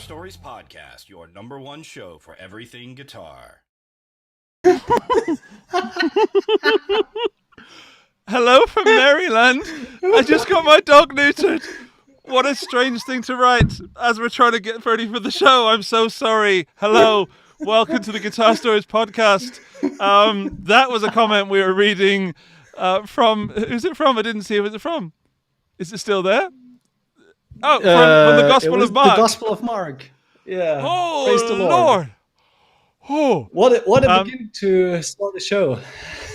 Stories Podcast, your number one show for everything guitar. Hello from Maryland. I just got my dog neutered. What a strange thing to write as we're trying to get ready for the show. I'm so sorry. Hello. Welcome to the Guitar Stories Podcast. That was a comment we were reading from... Who's it from? I didn't see. Who's it from? Is it still there? Oh, from the Gospel of Mark. The Gospel of Mark. Yeah. Oh, praise the Lord. Oh. What a beginning to start the show.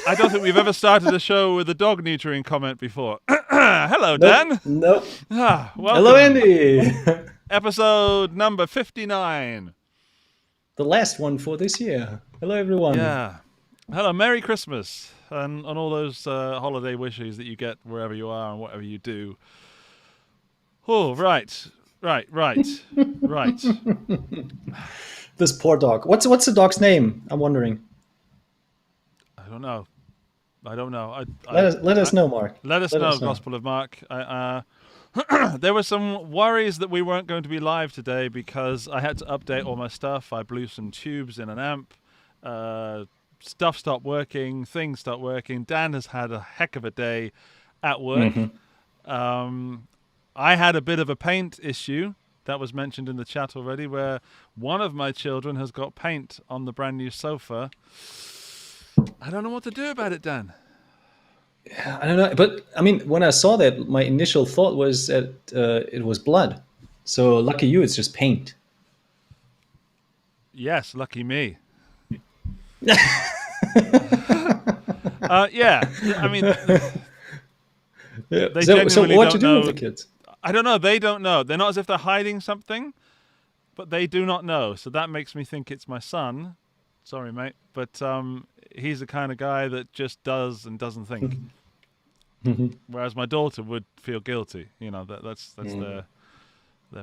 I don't think we've ever started a show with a dog neutering comment before. Hello, Dan. Nope. Welcome. Hello, Andy. Episode number 59. The last one for this year. Hello, everyone. Yeah. Hello, Merry Christmas, and all those holiday wishes that you get wherever you are and whatever you do. Oh, right. This poor dog. What's the dog's name? I'm wondering. I don't know. Let us know, Mark. Let us know, Gospel of Mark. There were some worries that we weren't going to be live today because I had to update all my stuff. I blew some tubes in an amp. Stuff stopped working. Things stopped working. Dan has had a heck of a day at work. Mm-hmm. I had a bit of a paint issue that was mentioned in the chat already, where one of my children has got paint on the brand new sofa. I don't know what to do about it, Dan. Yeah, I don't know, but I mean, when I saw that, my initial thought was that it was blood. So lucky you, it's just paint. Yes, lucky me. Yeah, I mean, they so what to do know. with the kids? I don't know. They don't know. They're not as if they're hiding something, but they do not know. So that makes me think it's my son. Sorry, mate, but he's the kind of guy that just does and doesn't think. Whereas my daughter would feel guilty. You know, that's their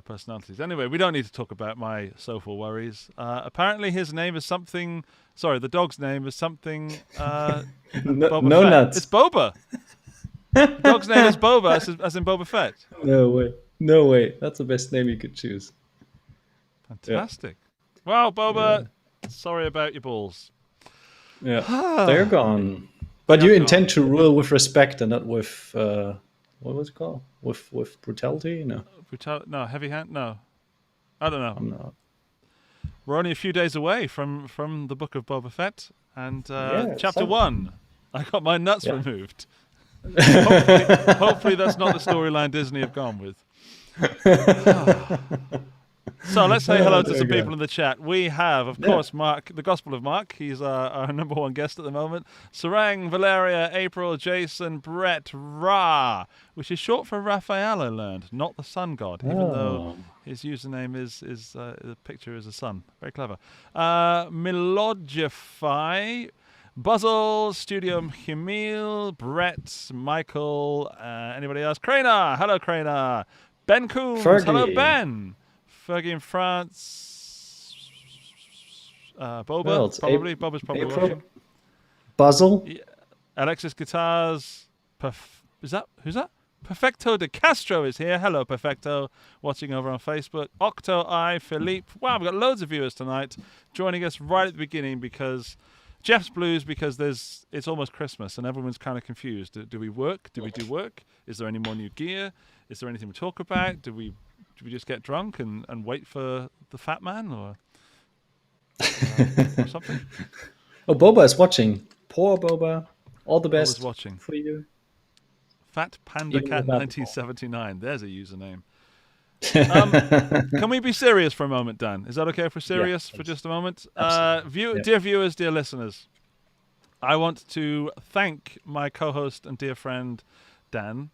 personalities. Anyway, we don't need to talk about my sofa worries. Apparently, his name is something. Sorry, the dog's name is something. No nuts. It's Boba. The dog's name is Boba, as in Boba Fett. No way. That's the best name you could choose. Fantastic. Yeah. Well, Boba, sorry about your balls. Yeah, they're gone. But you intend to rule with respect and not with what was it called? With brutality? No. No, heavy hand? No. I don't know. I'm not. We're only a few days away from the book of Boba Fett, and chapter 1. I got my nuts removed. Hopefully that's not the storyline Disney have gone with. So let's say hello to some people in the chat. We have, of course, Mark, the Gospel of Mark. He's our number one guest at the moment. Sarang, Valeria, April, Jason, Brett, Ra, which is short for Raphael, I learned, not the sun god, even though his username is the picture is a sun. Very clever. Melodify, Buzzle, Studio Humil, Brett, Michael, anybody else? Craner, hello Craner. Ben Coombs, hello Ben. Fergie in France. Boba, probably. Boba's probably watching. Buzzle. Yeah. Alexis Guitars. Who's that? Perfecto de Castro is here. Hello, Perfecto. Watching over on Facebook. Octo I, Philippe. Wow, we've got loads of viewers tonight joining us right at the beginning because Jeff's Blues, because it's almost Christmas and everyone's kind of confused. Do we work? Do we do work? Is there any more new gear? Is there anything to talk about? Do we just get drunk and wait for the fat man or something? Oh, Boba is watching. Poor Boba. All the best watching for you. Fat Panda Cat 1979. There's a username. Can we be serious for a moment, Dan? Is that okay if we're serious for just a moment? Dear viewers, dear listeners, I want to thank my co-host and dear friend, Dan,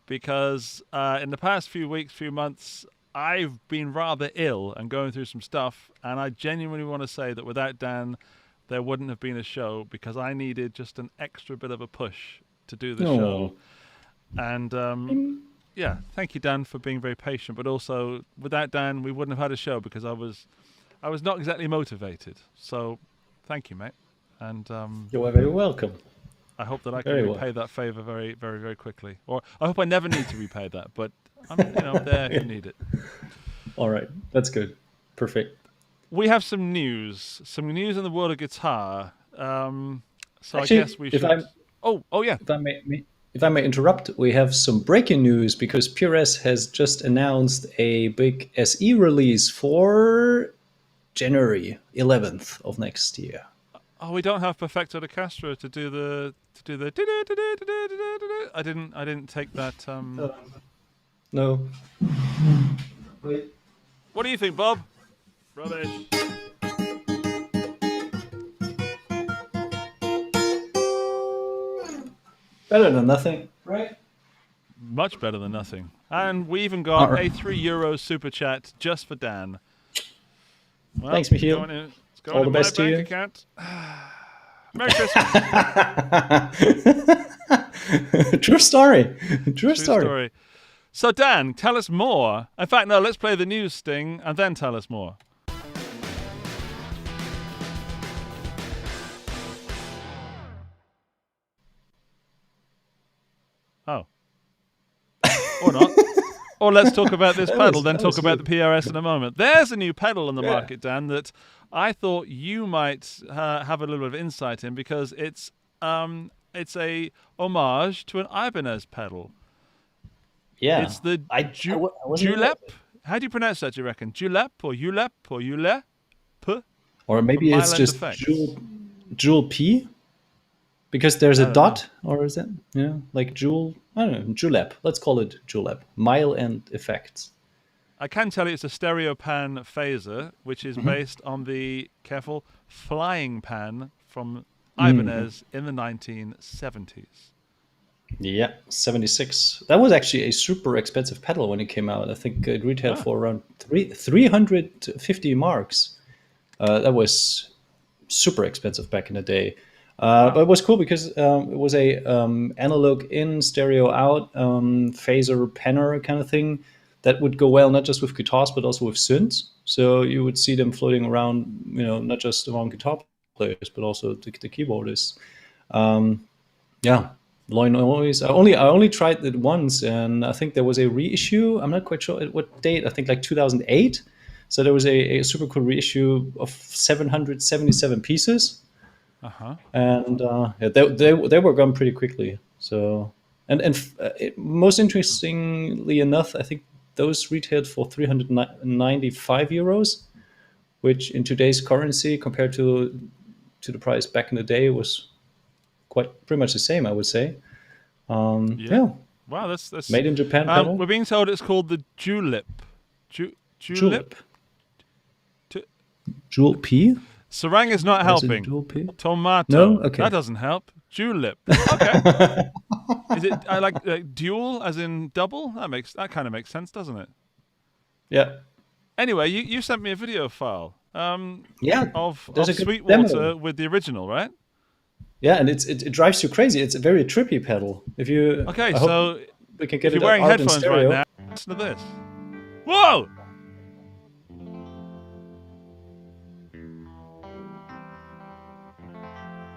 because in the past few months, I've been rather ill and going through some stuff, and I genuinely want to say that without Dan, there wouldn't have been a show because I needed just an extra bit of a push to do the show. And thank you, Dan, for being very patient. But also, without Dan, we wouldn't have had a show because I was not exactly motivated. So, thank you, mate. And you're very welcome. I hope that I can repay that favor very, very, very quickly. Or I hope I never need to repay that, but I'm there if you need it. All right, that's good. Perfect. We have some news in the world of guitar. So Actually, I guess we should. Yeah. If I may interrupt, we have some breaking news because PRS has just announced a big SE release for January 11th of next year. Oh, we don't have Perfecto de Castro to do the. I didn't take that. No. Wait. What do you think, Bob? Rubbish. Better than nothing, right? Much better than nothing. And we even got a €3 super chat just for Dan. Well, Thanks, Michiel. It's going All the in best my to bank you. account. Merry Christmas. True story. True story. So, Dan, tell us more. In fact, no, let's play the news sting and then tell us more. Oh. Or not. Or let's talk about this pedal, then talk about the PRS in a moment. There's a new pedal on the market, Dan, that I thought you might have a little bit of insight in because it's a homage to an Ibanez pedal. Yeah. It's the Julep. How do you pronounce that, do you reckon? Julep or Julep or Julep? Or maybe it's just Jule P? Because there's a dot, or is it? Yeah, like Jule. I don't know. Julep. Let's call it Julep. Mile and effects. I can tell you it's a stereo pan phaser, which is based on the flying pan from Ibanez in the 1970s. Yeah, 76. That was actually a super expensive pedal when it came out. I think it retailed for around 350 marks. That was super expensive back in the day. But it was cool because it was a analog in, stereo out, phaser panner kind of thing that would go well not just with guitars but also with synths. So you would see them floating around, not just among guitar players but also the keyboardists. Low noise. I only tried it once, and I think there was a reissue. I'm not quite sure at what date. I think like 2008. So there was a super cool reissue of 777 pieces. And they were gone pretty quickly. So most interestingly enough, I think those retailed for 395 euros, which in today's currency compared to the price back in the day was pretty much the same, I would say. Wow, that's made in Japan pedal. We're being told it's called the Julep. Julep. Jule P. Sarang is not helping. Tomato. No, okay. That doesn't help. Julep. Okay. Is it like dual, as in double? That kind of makes sense, doesn't it? Yeah. Anyway, you sent me a video file. Of Sweetwater with the original, right? Yeah, and it drives you crazy. It's a very trippy pedal. If you so we can get if you're wearing headphones right now, listen to this. Whoa!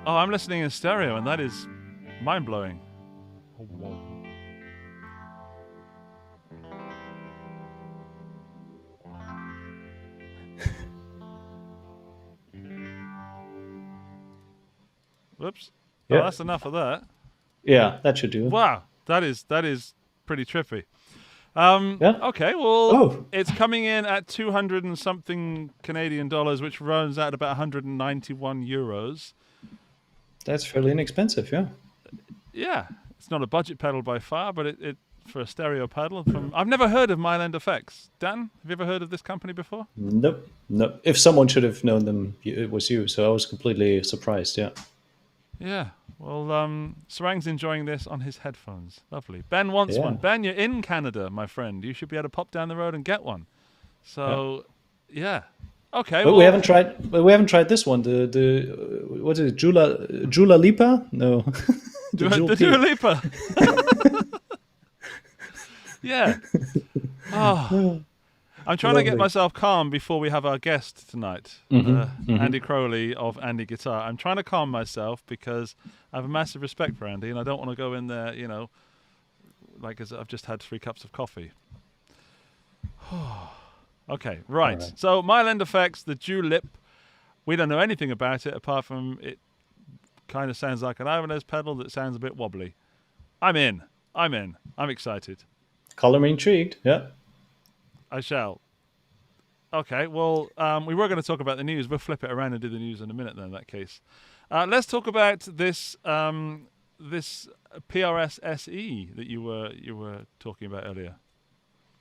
Oh, I'm listening in stereo, and that is mind-blowing. Oh, whoa. Whoops. Yeah. Oh, that's enough of that. Yeah, that should do. Wow, that is pretty trippy. Okay, well, It's coming in at 200 and something Canadian dollars, which runs out about 191 euros. That's fairly inexpensive, yeah. Yeah, it's not a budget pedal by far, but it for a stereo pedal. I've never heard of Myland Effects. Dan, have you ever heard of this company before? Nope. If someone should have known them, it was you. So I was completely surprised, yeah. Yeah, well, Sarang's enjoying this on his headphones. Lovely. Ben wants one. Ben, you're in Canada, my friend. You should be able to pop down the road and get one. So, yeah. Okay. But we haven't tried. But we haven't tried this one. The what is it? Jula Lipa? No. the Dua Lipa. Yeah. Oh. I'm trying to get myself calm before we have our guest tonight, Andy Crowley of Andy Guitar. I'm trying to calm myself because I have a massive respect for Andy, and I don't want to go in there, like as I've just had 3 cups of coffee. Okay, right. All right. So Myland Effects, the Julep. We don't know anything about it apart from it kind of sounds like an Ibanez pedal that sounds a bit wobbly. I'm in. I'm excited. Color me intrigued. Yeah. I shall. Okay, well, we were going to talk about the news. We'll flip it around and do the news in a minute then, in that case. Let's talk about this this PRS SE that you were talking about earlier.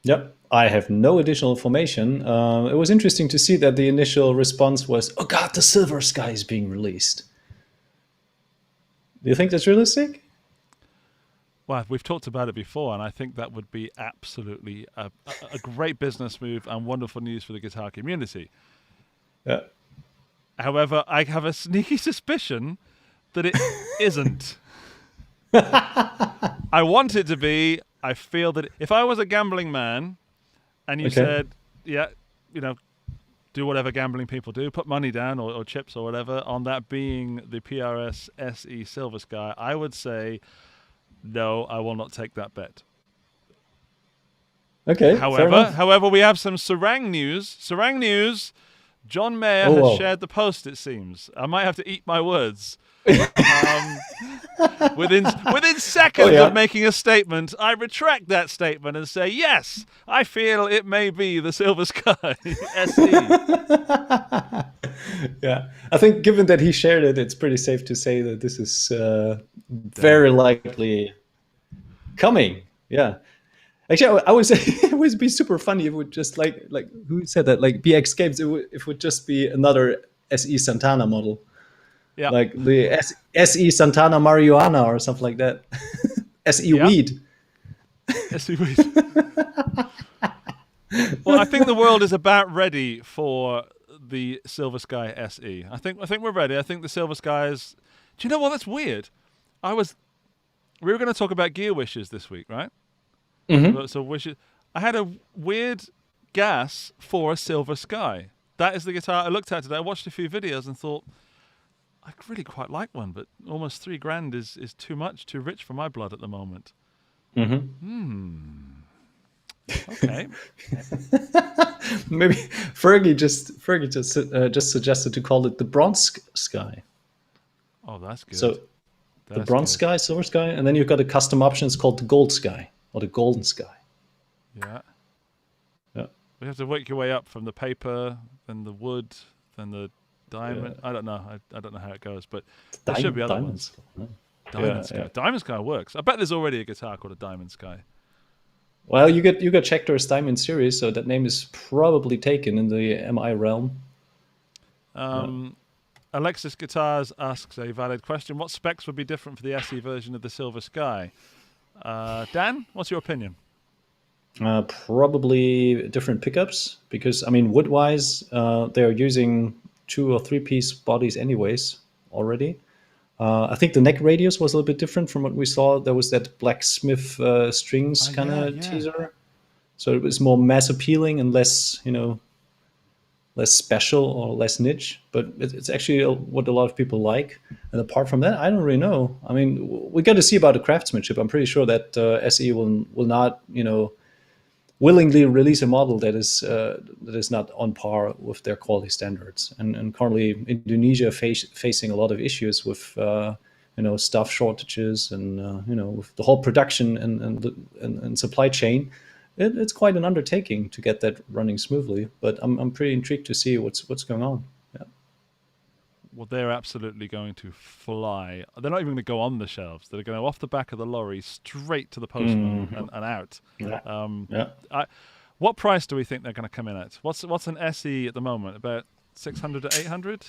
Yep. I have no additional information. It was interesting to see that the initial response was, "Oh God, the Silver Sky is being released." Do you think that's realistic? Well, we've talked about it before, and I think that would be absolutely a great business move and wonderful news for the guitar community. Yeah. However, I have a sneaky suspicion that it isn't. I want it to be. I feel that if I was a gambling man and you said, yeah, do whatever gambling people do, put money down or chips or whatever on that being the PRS SE Silver Sky, I would say, no, I will not take that bet. Okay. However, we have some Sarang news. John Mayer has shared the post, it seems. I might have to eat my words. Within seconds of making a statement, I retract that statement and say, yes, I feel it may be the Silver Sky SE. Yeah. I think given that he shared it, it's pretty safe to say that this is very likely coming. Yeah. Actually, I would say it would be super funny if it would just like who said that? Like BX Games, it would just be another SE Santana model. Yeah. Like the SE Santana Marijuana or something like that. SE Weed. SE Weed. Well, I think the world is about ready for the Silver Sky SE. I think we're ready. I think the Silver Sky is. Do you know what? That's weird. We were going to talk about gear wishes this week, right? Mm-hmm. So wishes. I had a weird gas for a Silver Sky. That is the guitar I looked at today. I watched a few videos and thought, I really quite like one, but almost $3,000 is too much, too rich for my blood at the moment. Mm-hmm. Okay. Maybe Fergie just suggested to call it the Bronze Sky. Oh, that's good. So the Bronze Sky, Silver Sky, and then you've got a custom option. It's called the Gold Sky or the Golden Sky. Yeah. Yeah. We have to work your way up from the paper, then the wood, then the diamond. I don't know. I don't know how it goes, but there should be other ones. Diamond Sky. Diamond Sky works. I bet there's already a guitar called a Diamond Sky. Well, you got Schecter's Diamond series, so that name is probably taken in the MI realm. Alexis Guitars asks a valid question. What specs would be different for the SE version of the Silver Sky? Dan, what's your opinion? Probably different pickups because, I mean, wood-wise, they're using 2 or 3 piece bodies anyways already. I think the neck radius was a little bit different from what we saw. There was that blacksmith strings kind of teaser. So it was more mass appealing and less, less special or less niche. But it's actually what a lot of people like. And apart from that, I don't really know. I mean, we got to see about the craftsmanship. I'm pretty sure that SE will not, willingly release a model that is not on par with their quality standards. And currently, Indonesia facing a lot of issues with staff shortages and with the whole production and supply chain. It's quite an undertaking to get that running smoothly. But I'm pretty intrigued to see what's going on. Yeah. Well, they're absolutely going to fly. They're not even going to go on the shelves. They're going to go off the back of the lorry straight to the postman and out. Yeah. What price do we think they're going to come in at? What's an SE at the moment? About 600 to 800?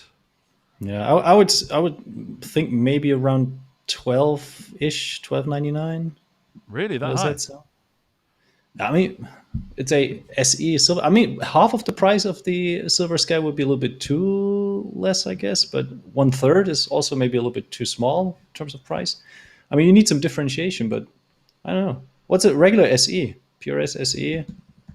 Yeah, I would think maybe around 12-ish, $12.99. Really, that high? That so? I mean, it's a SE silver. I mean, half of the price of the Silver Sky would be a little bit too less, I guess. But 1/3 is also maybe a little bit too small in terms of price. I mean, you need some differentiation, but I don't know. What's a regular SE? PRS SE?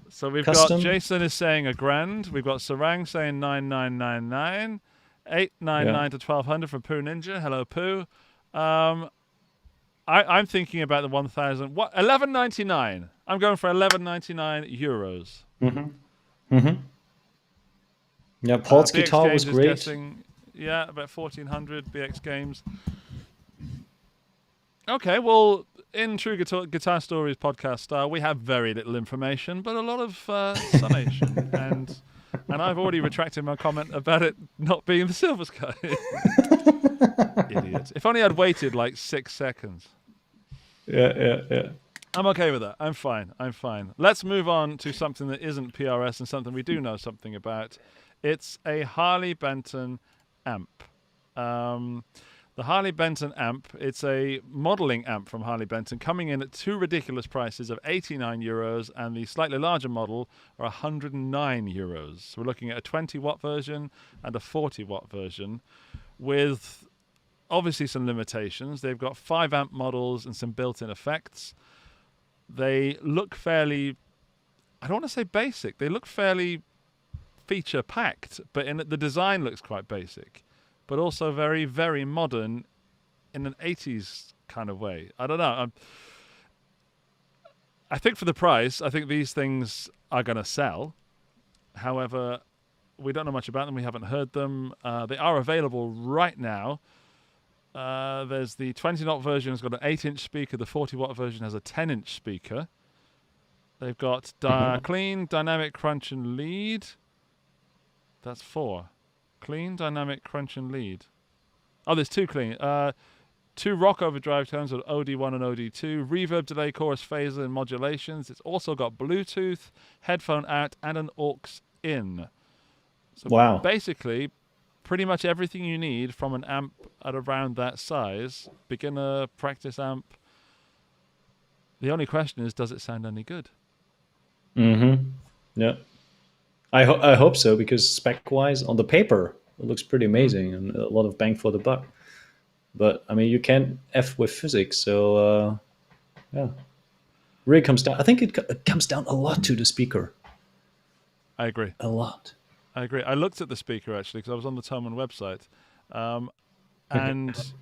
So we've custom? got Jason is saying $1,000. We've got Sarang saying 9,999, 899 to 1,200 from Poo Ninja. Hello, Poo. I'm thinking about the 1,000. What? 11.99. I'm going for 11.99 euros. Mm-hmm. Mm-hmm. Yeah, Paul's BX guitar Games was is great. guessing, about 1,400 BX Games. Okay, well, in true Guitar Stories podcast style, we have very little information, but a lot of summation, and I've already retracted my comment about it not being the Silver Sky. Idiot. If only I'd waited like 6 seconds. Yeah. I'm okay with that. I'm fine. Let's move on to something that isn't PRS and something we do know something about. It's a Harley Benton amp. The Harley Benton amp, it's a modeling amp from Harley Benton, coming in at two ridiculous prices of €89, and the slightly larger model are €109. So we're looking at a 20-watt version and a 40-watt version with obviously some limitations. They've got 5-amp models and some built-in effects. They look fairly, I don't want to say basic, they look fairly feature-packed, but the design looks quite basic, but also very, very modern in an 80s kind of way. I don't know. I think for the price, I think these things are going to sell. However, we don't know much about them. We haven't heard them. They are available right now. There's the 20-watt version has got an 8-inch speaker. The 40-watt version has a 10-inch speaker. They've got clean, dynamic, crunch, and lead. That's 4. Clean, dynamic, crunch, and lead. Oh, there's 2 clean. 2 rock overdrive tones of OD1 and OD2. Reverb, delay, chorus, phaser, and modulations. It's also got Bluetooth, headphone out, and an aux in. So wow. Basically, pretty much everything you need from an amp at around that size. Beginner, practice amp. The only question is, does it sound any good? Mm-hmm. Yeah. I hope so, because spec-wise, on the paper, it looks pretty amazing and a lot of bang for the buck. But, I mean, you can't F with physics, so, yeah. Really comes down... I think it comes down a lot to the speaker. I agree. A lot. I agree. I looked at the speaker, actually, because I was on the Thomann website. And,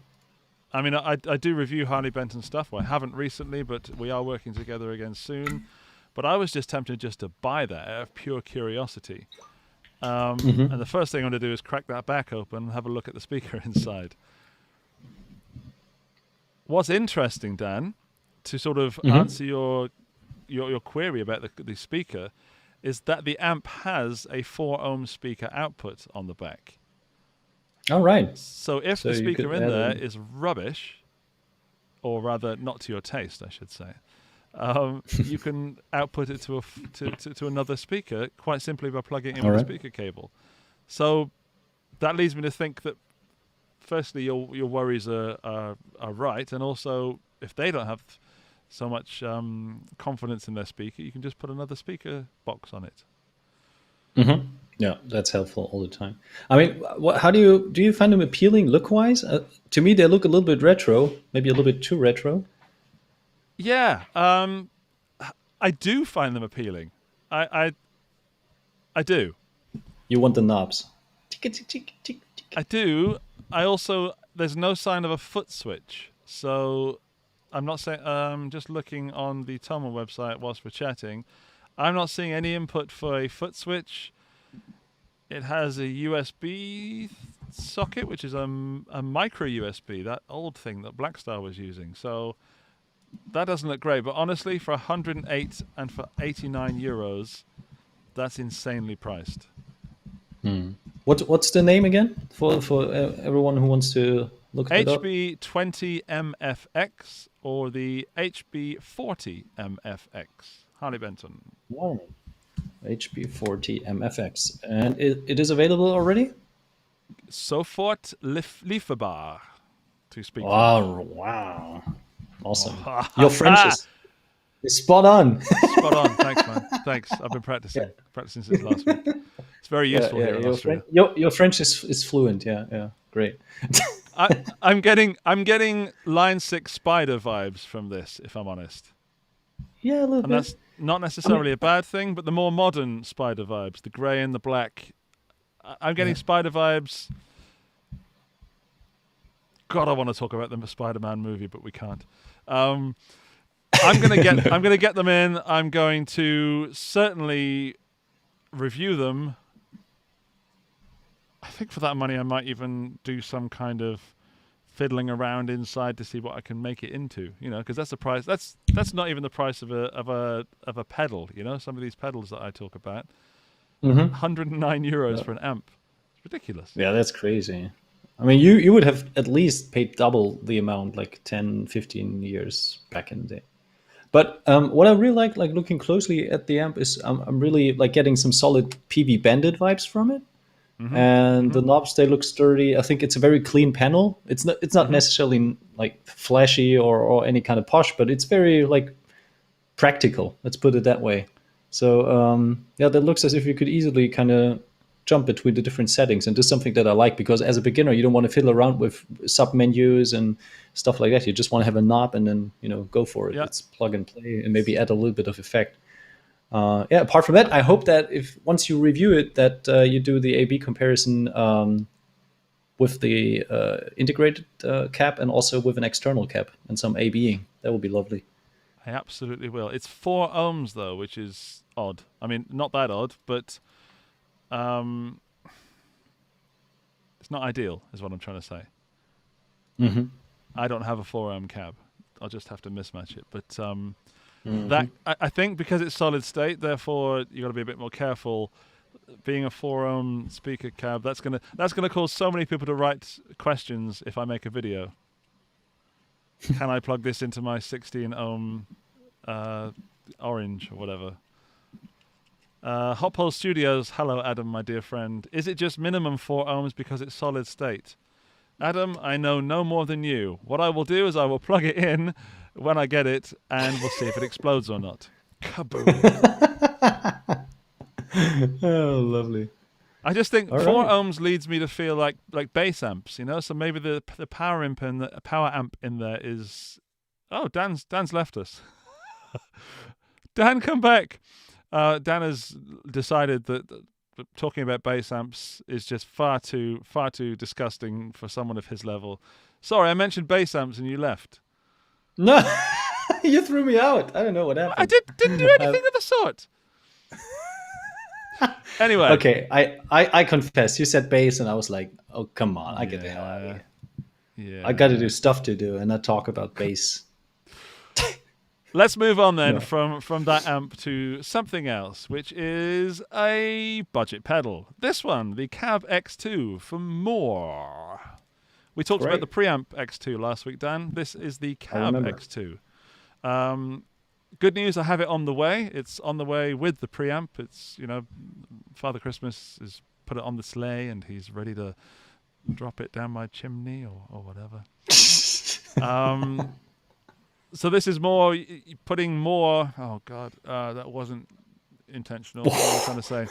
I mean, I do review Harley Benton stuff. Well, I haven't recently, but we are working together again soon. But I was just tempted just to buy that out of pure curiosity. And the first thing I'm going to do is crack that back open and have a look at the speaker inside. What's interesting, Dan, to sort of answer your query about the speaker, is that the amp has a 4-ohm speaker output on the back. All right. So if the speaker in there is rubbish, or rather not to your taste, I should say, you can output it to another speaker quite simply by plugging it in with a speaker cable. So that leads me to think that, firstly, your worries are right, and also if they don't have so much confidence in their speaker, you can just put another speaker box on it. Mm-hmm. Yeah, that's helpful all the time. I mean, how do you find them appealing look-wise? To me, they look a little bit retro, maybe a little bit too retro. Yeah, I do find them appealing. I do. You want the knobs? I do. I also, there's no sign of a foot switch, so I'm not saying. Just looking on the Thomann website whilst we're chatting, I'm not seeing any input for a foot switch. It has a USB socket, which is a micro USB, that old thing that Blackstar was using. So that doesn't look great. But honestly, for 108 and for €89, that's insanely priced. What's the name again for everyone who wants to look it up? HB20MFX or the HB40MFX. Harley Benton. Wow. HB40MFX. And it is available already? Sofort lieferbar, to speak. Wow. Awesome. Your French is spot on. Spot on. Thanks, man. Thanks. I've been practicing since last week. It's very useful here in Austria. Your French is fluent. Yeah. Great. I'm getting Line 6 Spider vibes from this, if I'm honest. Yeah, a little bit. That's not necessarily a bad thing, but the more modern Spider vibes, the grey and the black. I'm getting Spider vibes. God, I want to talk about the Spider-Man movie, but we can't. I'm gonna get them in. I'm going to certainly review them. I think for that money, I might even do some kind of fiddling around inside to see what I can make it into. Because that's the price. That's not even the price of a pedal. Some of these pedals that I talk about, 109 euros for an amp. It's ridiculous. Yeah, that's crazy. I mean, you would have at least paid double the amount like 10, 15 years back in the day. But what I really like looking closely at the amp is I'm really like getting some solid PV Bandit vibes from it. And the knobs, they look sturdy. I think it's a very clean panel. It's not necessarily like flashy or any kind of posh, but it's very like practical. Let's put it that way. So that looks as if you could easily kind of jump between the different settings and do something that I like, because as a beginner, you don't want to fiddle around with sub menus and stuff like that. You just want to have a knob and then go for it. Yeah. It's plug and play and maybe add a little bit of effect. Apart from that, I hope that if once you review it, that you do the A/B comparison with the integrated cab and also with an external cab and some A/Bing. That would be lovely. I absolutely will. It's 4 ohms though, which is odd. I mean, not that odd, but it's not ideal, is what I'm trying to say. I don't have a 4 ohm cab. I'll just have to mismatch it, but. That I think because it's solid state, therefore you got to be a bit more careful. Being a 4 ohm speaker cab, that's gonna cause so many people to write questions if I make a video. Can I plug this into my 16 ohm orange or whatever? Hot Pole Studios, hello Adam, my dear friend. Is it just minimum 4 ohms because it's solid state? Adam, I know no more than you. What I will do is I will plug it in when I get it, and we'll see if it explodes or not. Kaboom! Oh, lovely. I just think 4 ohms leads me to feel like bass amps, So maybe the power amp in there is. Oh, Dan's left us. Dan, come back. Dan has decided that talking about bass amps is just far too disgusting for someone of his level. Sorry, I mentioned bass amps and you left. No, you threw me out. I don't know what happened. I didn't do anything of the sort. Anyway. Okay, I confess. You said bass, and I was like, oh, come on. I get the hell out of here. Yeah. I got to do stuff to do and not talk about bass. Let's move on then from that amp to something else, which is a budget pedal. This one, the Cab X2 for more. We talked about the preamp X2 last week, Dan. This is the Cab X2. Good news, I have it on the way. It's on the way with the preamp. It's, Father Christmas has put it on the sleigh and he's ready to drop it down my chimney or whatever. So this is more putting more. Oh God, that wasn't intentional. What was I trying to say?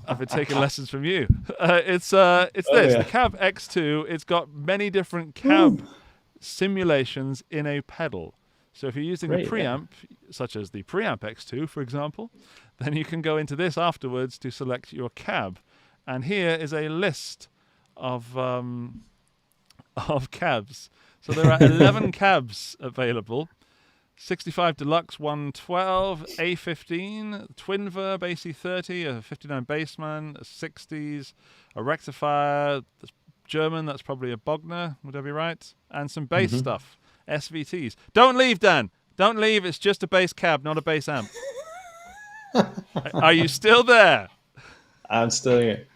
I've been taking lessons from you. It's this, the Cab X2. It's got many different cab simulations in a pedal. So if you're using a preamp, such as the preamp X2, for example, then you can go into this afterwards to select your cab. And here is a list of cabs. So there are 11 cabs available. 65 Deluxe 112, A15, Twin Verb AC30, a 59 Bassman, a 60s, a rectifier, German, that's probably a Bogner, would I be right? And some bass stuff, SVTs. Don't leave, Dan. Don't leave. It's just a bass cab, not a bass amp. Are you still there? I'm still here.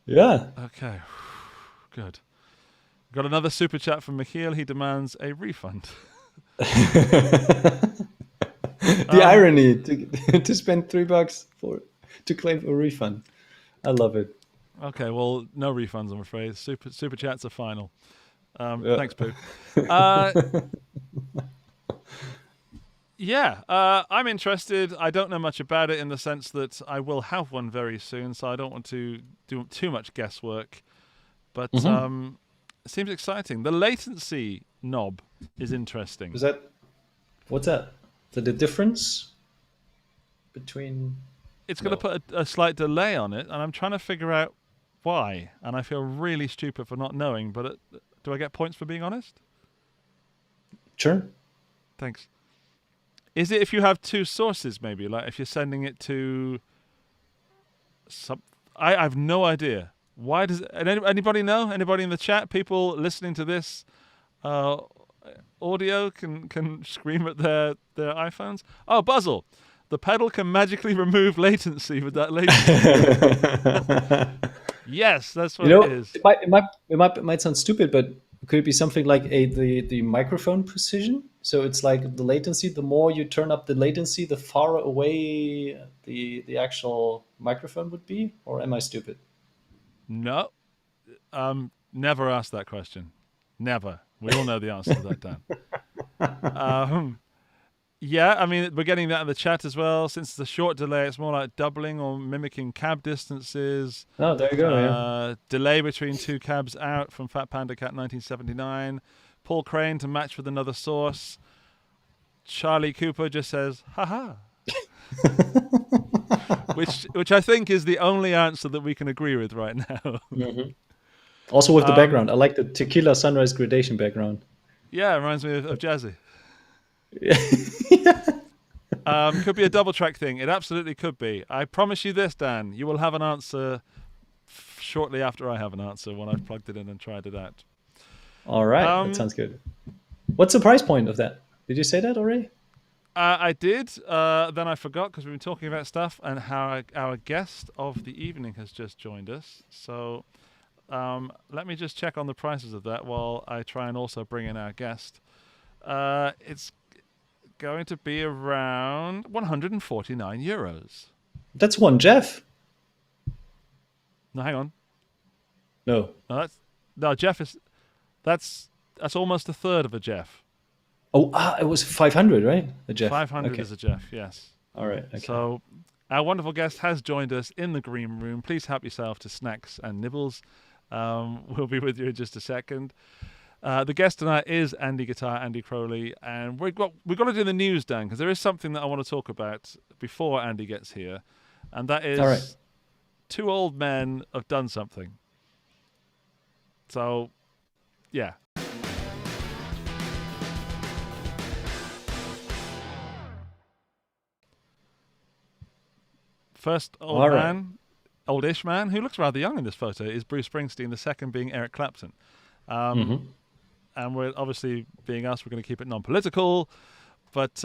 Yeah. Okay. Good. Got another super chat from Michiel. He demands a refund. The irony to spend $3 to claim a refund. I love it. Okay, well, no refunds, I'm afraid. Super chats are final. Thanks, Pooh. I'm interested. I don't know much about it in the sense that I will have one very soon, so I don't want to do too much guesswork. But it seems exciting. The latency knob is interesting. What's that? Is that the difference between? It's going to put a slight delay on it, and I'm trying to figure out why. And I feel really stupid for not knowing. But do I get points for being honest? Sure. Thanks. Is it if you have two sources, maybe? Like if you're sending it to some... I have no idea. Why does... Anybody know? Anybody in the chat? People listening to this audio can scream at their iPhones? Oh, Buzzle. The pedal can magically remove latency with that latency. Yes, that's what it is. It might sound stupid, but could it be something like the microphone precision? So it's like the latency. The more you turn up the latency, the far away the actual microphone would be. Or am I stupid? No, never asked that question. Never. We all know the answer to that, Dan. Yeah, I mean, we're getting that in the chat as well. Since it's a short delay, it's more like doubling or mimicking cab distances. Oh, there you go. Delay between two cabs out from Fat Panda Cat 1979. Paul Crane to match with another source. Charlie Cooper just says, haha. which I think is the only answer that we can agree with right now. Mm-hmm. Also with the background. I like the tequila sunrise gradation background. Yeah, it reminds me of Jazzy. Could be a double track thing. It absolutely could be. I promise you this, Dan. You will have an answer shortly after I have an answer when I've plugged it in and tried it out. All right. That sounds good. What's the price point of that? Did you say that already? I did. Then I forgot because we've been talking about stuff, and how our guest of the evening has just joined us. So let me just check on the prices of that while I try and also bring in our guest. It's going to be around 149 euros. That's one Jeff. No, hang on. No, Jeff is that's almost a third of a Jeff. Oh, it was 500, right? A Jeff. 500 is a Jeff, yes. All right. Okay. So our wonderful guest has joined us in the green room. Please help yourself to snacks and nibbles. We'll be with you in just a second. The guest tonight is Andy Crowley, and we've got to do the news, Dan, because there is something that I want to talk about before Andy gets here, and that is all right. Two old men have done something. So, yeah. First oldish man, who looks rather young in this photo, is Bruce Springsteen, the second being Eric Clapton. And we're obviously, being us, we're going to keep it non-political. But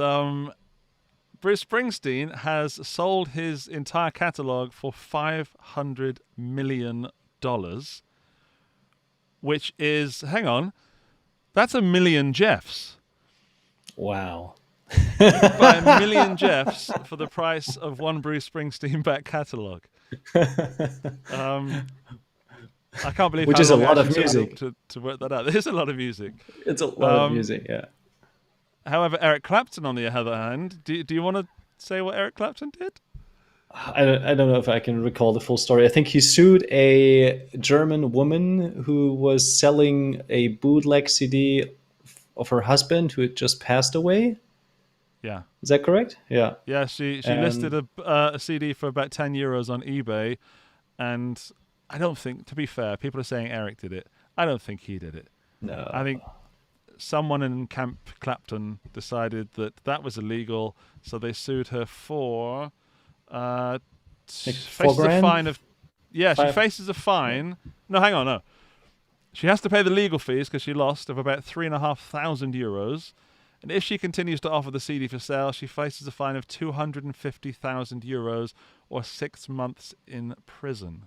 Bruce Springsteen has sold his entire catalog for $500 million, which is, hang on, that's a million Jeffs. Wow. Buy a million Jeffs for the price of one Bruce Springsteen back catalog. I can't believe which is a lot of music to work that out. There's a lot of music. It's a lot of music, yeah. However, Eric Clapton, on the other hand, do you want to say what Eric Clapton did? I don't know if I can recall the full story. I think he sued a German woman who was selling a bootleg CD of her husband who had just passed away. Yeah. Is that correct? Yeah. Yeah, she listed a CD for about 10 euros on eBay, and I don't think, to be fair, people are saying Eric did it. I don't think he did it. No. I think someone in Camp Clapton decided that was illegal, so they sued her for faces a fine of... Yeah, she faces a fine. No, hang on, no. She has to pay the legal fees because she lost of about 3,500 euros. And if she continues to offer the CD for sale, she faces a fine of 250,000 euros or 6 months in prison.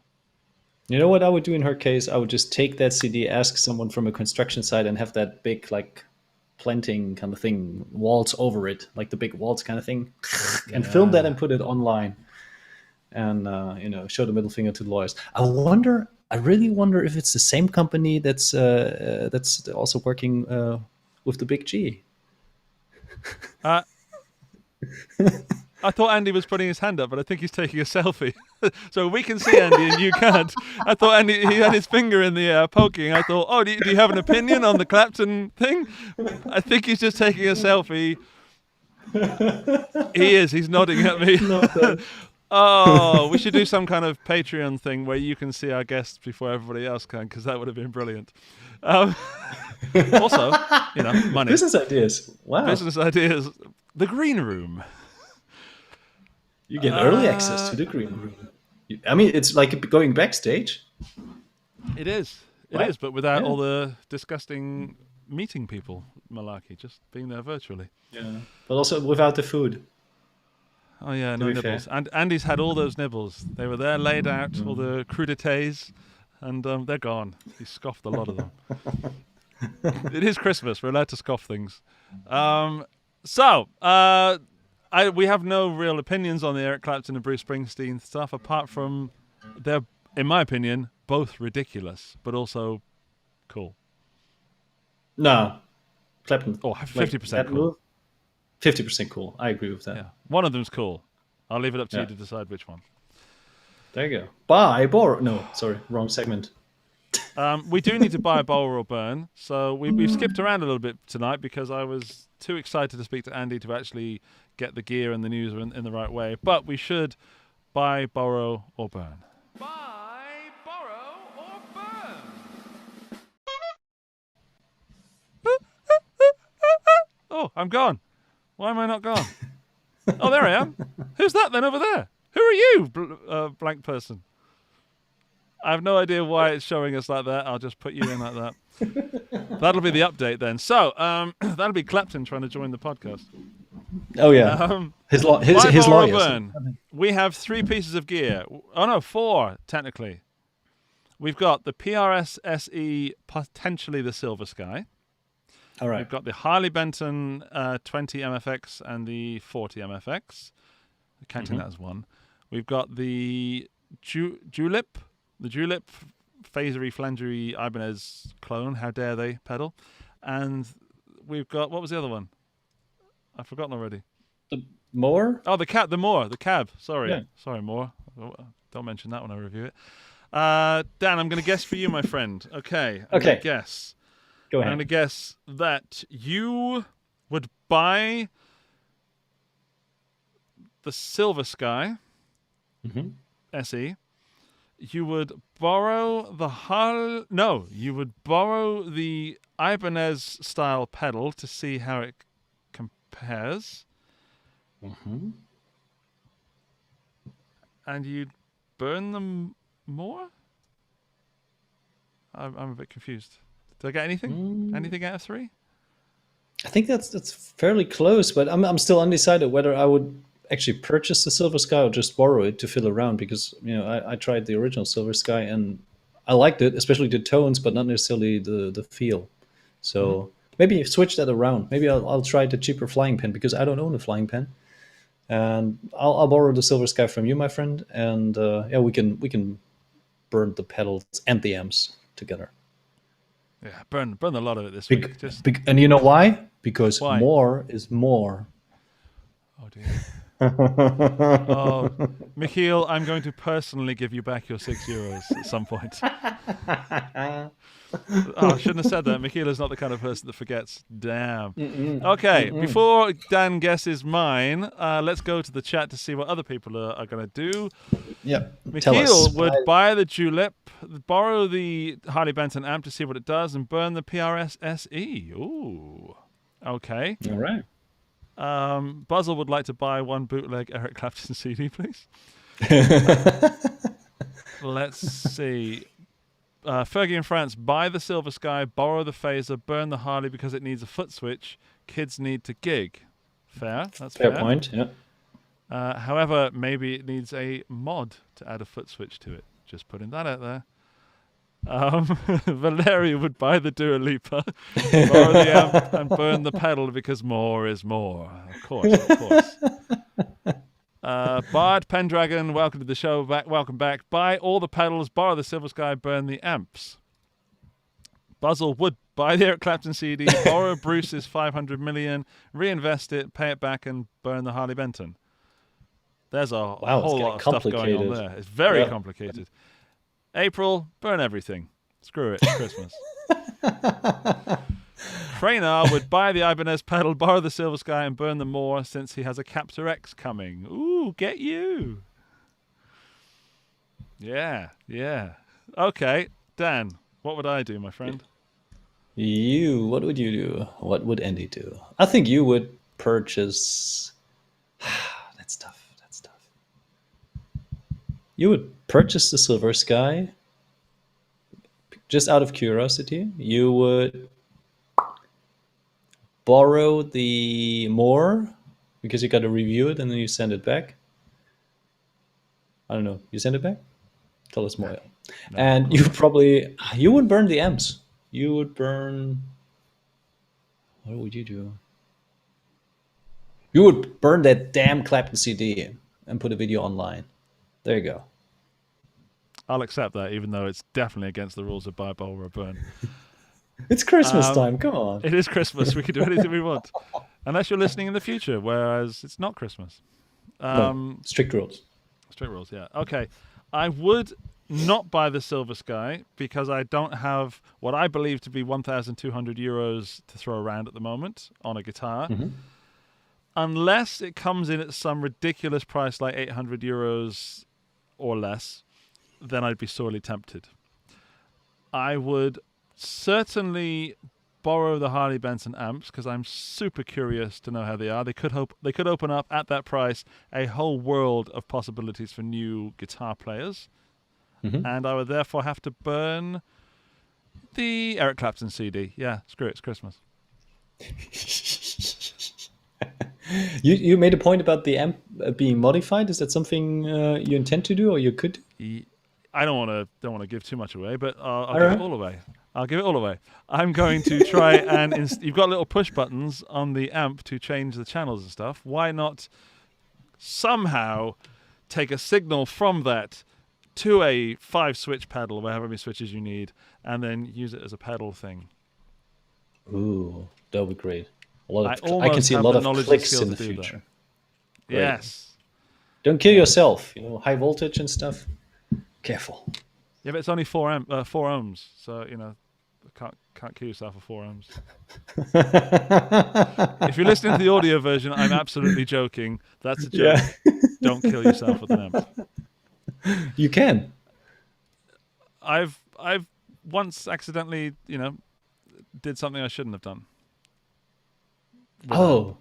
You know what I would do in her case? I would just take that CD, ask someone from a construction site, and have that big, like, planting kind of thing, waltz over it, like the big waltz kind of thing, and film that and put it online, and show the middle finger to the lawyers. I really wonder if it's the same company that's also working with the big G. I thought Andy was putting his hand up, but I think he's taking a selfie. So we can see Andy and you can't. I thought Andy, he had his finger in the air poking. I thought, oh, do you have an opinion on the Clapton thing? I think he's just taking a selfie. He is. He's nodding at me. Oh, we should do some kind of Patreon thing where you can see our guests before everybody else can, because that would have been brilliant. Also, money. Business ideas. Wow. Business ideas. the green room. You get early access to the green room. I mean, it's like going backstage. It is. It Right. is, but without Yeah. all the disgusting meeting people malarkey, just being there virtually. Yeah. But also without the food. Oh yeah, no be fair. nibbles. And Andy's had all those nibbles. They were there laid out, all the crudités, and they're gone. He scoffed a lot of them. It is Christmas. We're allowed to scoff things. We have no real opinions on the Eric Clapton and Bruce Springsteen stuff, apart from they're, in my opinion, both ridiculous, but also cool. No. Clapton. Oh, 50% cool. 50% cool. I agree with that. Yeah, one of them's cool. I'll leave it up to you Yeah. to decide which one. There you go. Buy, borrow. No, sorry, wrong segment. We do need to buy a borrow or burn, so we've skipped around a little bit tonight because I was too excited to speak to Andy to actually get the gear and the news in the right way. But we should buy, borrow, or burn. Buy, borrow, or burn. Oh, I'm gone. Why am I not gone? Oh, there I am. Who's that then over there? Who are you, blank person? I have no idea why it's showing us like that. I'll just put you in like that. That'll be the update then. So that'll be Clapton trying to join the podcast. Oh yeah, his Buy, borrow, or lawyers. burn. We have 3 pieces of gear. Oh no, 4 technically. We've got the PRS SE, potentially the Silver Sky. All right. We've got the Harley Benton 20 MFX and the 40 MFX. Counting that as one. We've got the Julep, phasery, flangery, Ibanez clone. How dare they pedal? And we've got, what was the other one? I've forgotten already. The more? Oh, the cab. Sorry. Yeah. Sorry, Moore. Don't mention that when I review it. Dan, I'm going to guess for you, my friend. Okay. I'm gonna guess. Go I'm ahead. going to guess that you would buy the Silver Sky SE. You would borrow the you would borrow the Ibanez style pedal to see how it compares. And you'd burn them more? I'm a bit confused. Did I get anything? Anything out of 3? I think that's fairly close, but I'm still undecided whether I would actually purchase the Silver Sky or just borrow it to fiddle around, because I tried the original Silver Sky and I liked it, especially the tones, but not necessarily the feel. So maybe switch that around. Maybe I'll try the cheaper flying pen, because I don't own a flying pen, and I'll borrow the Silver Sky from you, my friend, and we can burn the pedals and the amps together. Yeah, burn a lot of it this week. And you know why? Because Why? more is more. Oh dear. Oh, Michiel, I'm going to personally give you back your €6 at some point. I shouldn't have said that. Michiel is not the kind of person that forgets. Damn. Okay, before Dan guesses mine, let's go to the chat to see what other people are going to do. Yep. Michiel would buy the Julep, borrow the Harley Benton amp to see what it does, and burn the PRS SE. Ooh. Okay. All right. Buzzle would like to buy one bootleg Eric Clapton CD, please. Let's see. Fergie in France, buy the Silver Sky, borrow the phaser, burn the Harley because it needs a foot switch. Kids need to gig. Fair. That's fair. Fair point. Yeah. However, maybe it needs a mod to add a foot switch to it. Just putting that out there. Valeria would buy the Dua Lipa, borrow the amp, and burn the pedal because more is more. Of course. Bard Pendragon, welcome to the show. Welcome back. Buy all the pedals, borrow the Silver Sky, burn the amps. Buzzle would buy the Eric Clapton CD, borrow Bruce's 500 million, reinvest it, pay it back, and burn the Harley Benton. There's a whole lot of stuff going on there. It's very complicated. April, burn everything. Screw it. It's Christmas. Freynar would buy the Ibanez pedal, borrow the Silver Sky, and burn them more since he has a Captor X coming. Ooh, get you. Yeah. Okay, Dan, what would I do, my friend? What would you do? What would Andy do? I think you would purchase? That's tough. That's tough. You would purchase the Silver Sky just out of curiosity. You would borrow the More because you got to review it and then you send it back. I don't know. You send it back? Tell us more. No, and you would burn the amps. You would burn. What would you do? You would burn that damn Clapton CD and put a video online. There you go. I'll accept that, even though it's definitely against the rules of buy, borrow, or burn. It's Christmas time. Come on. It is Christmas. We can do anything we want. Unless you're listening in the future, whereas it's not Christmas. No, strict rules. Strict rules, yeah. Okay. I would not buy the Silver Sky because I don't have what I believe to be 1,200 euros to throw around at the moment on a guitar. Mm-hmm. Unless it comes in at some ridiculous price like 800 euros or less, then I'd be sorely tempted. I would certainly borrow the Harley Benton amps because I'm super curious to know how they are. They could open up at that price a whole world of possibilities for new guitar players. Mm-hmm. And I would therefore have to burn the Eric Clapton CD. Yeah, screw it, it's Christmas. You made a point about the amp being modified. Is that something you intend to do, or you could do? I don't want to give too much away, but I'll give it all away. I'll give it all away. I'm going to try and you've got little push buttons on the amp to change the channels and stuff. Why not somehow take a signal from that to a 5-switch pedal, or however many switches you need, and then use it as a pedal thing? Ooh, that would be great. I can see a lot of clicks in the future. Yes. Don't kill yourself. High voltage and stuff. Careful. Yeah, but it's only 4 ohms, so can't kill yourself with 4 ohms. If you're listening to the audio version, I'm absolutely joking. That's a joke. Yeah. Don't kill yourself with an amp. You can. I've once accidentally, did something I shouldn't have done. Oh,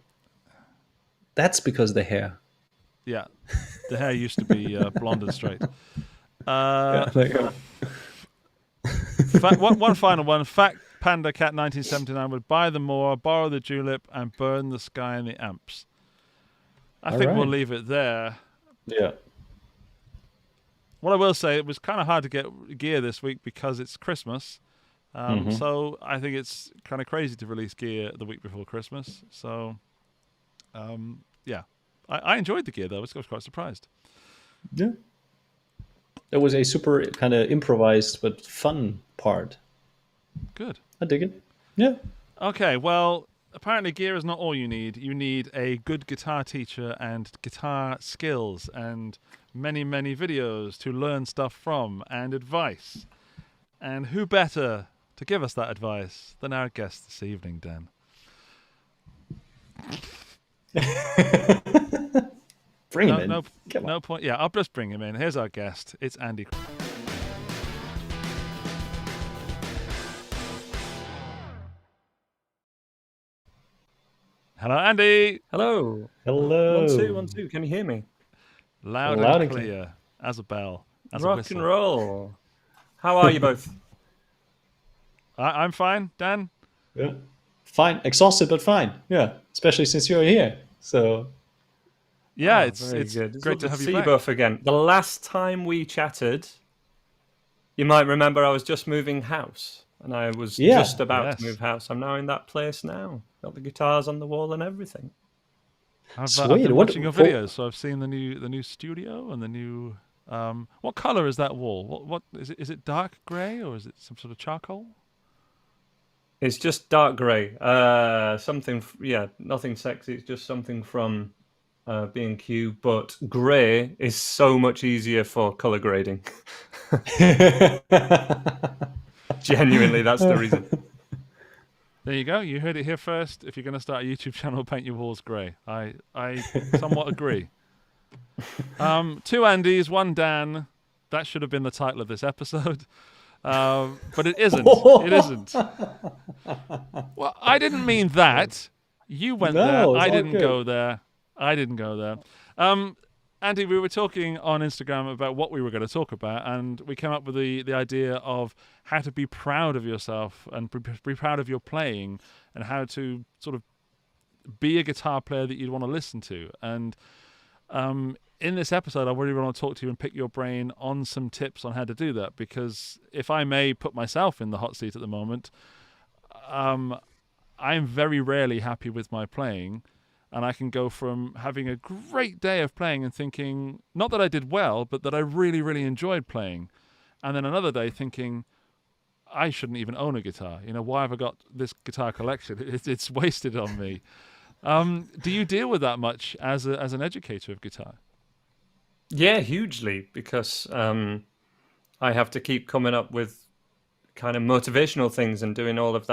that's because of the hair. Yeah, the hair used to be blonde and straight. There you go. One final one. Fat Panda Cat 1979 would buy the More, borrow the Julep, and burn the Sky and the amps. I think we'll leave it there. Yeah. What I will say, it was kind of hard to get gear this week because it's Christmas. So I think it's kind of crazy to release gear the week before Christmas. So, yeah. I enjoyed the gear, though. I was quite surprised. Yeah. It was a super kind of improvised but fun part. Good. I dig it. Yeah. Okay, well, apparently gear is not all you need. You need a good guitar teacher and guitar skills and many, many videos to learn stuff from and advice. And who better to give us that advice than our guest this evening, Dan? Bring him in. No point. Yeah, I'll just bring him in. Here's our guest. It's Andy. Hello, Andy. Hello. Hello. 1 2. Can you hear me? Loud and clear. As a bell. As Rock a whistle. and roll. How are you both? I'm fine. Dan? Yeah. Fine. Exhausted, but fine. Yeah. Especially since you're here. So. Yeah, Oh, it's good. great to have see you back. both again. The last time we chatted, you might remember I was just moving house, and I was just about to move house. I'm now in that place now. Got the guitars on the wall and everything. I've been watching your videos, so I've seen the new studio and the new. What color is that wall? What is it? Is it dark grey or is it some sort of charcoal? It's just dark grey. Nothing sexy. It's just something from B&Q, but grey is so much easier for color grading. Genuinely, that's the reason. There you go. You heard it here first. If you're going to start a YouTube channel, paint your walls grey. I somewhat agree. 2 Andys, 1 Dan. That should have been the title of this episode. But it isn't. It isn't. Well, I didn't mean that. You went No, there. it's I all didn't good. go there. I didn't go there. Andy, we were talking on Instagram about what we were going to talk about, and we came up with the idea of how to be proud of yourself and be proud of your playing, and how to sort of be a guitar player that you'd want to listen to. And in this episode, I really want to talk to you and pick your brain on some tips on how to do that, because if I may put myself in the hot seat at the moment, I'm very rarely happy with my playing. And I can go from having a great day of playing and thinking, not that I did well, but that I really, really enjoyed playing. And then another day thinking, I shouldn't even own a guitar. Why have I got this guitar collection? It's wasted on me. Do you deal with that much as an educator of guitar? Yeah, hugely, because I have to keep coming up with kind of motivational things and doing all of that.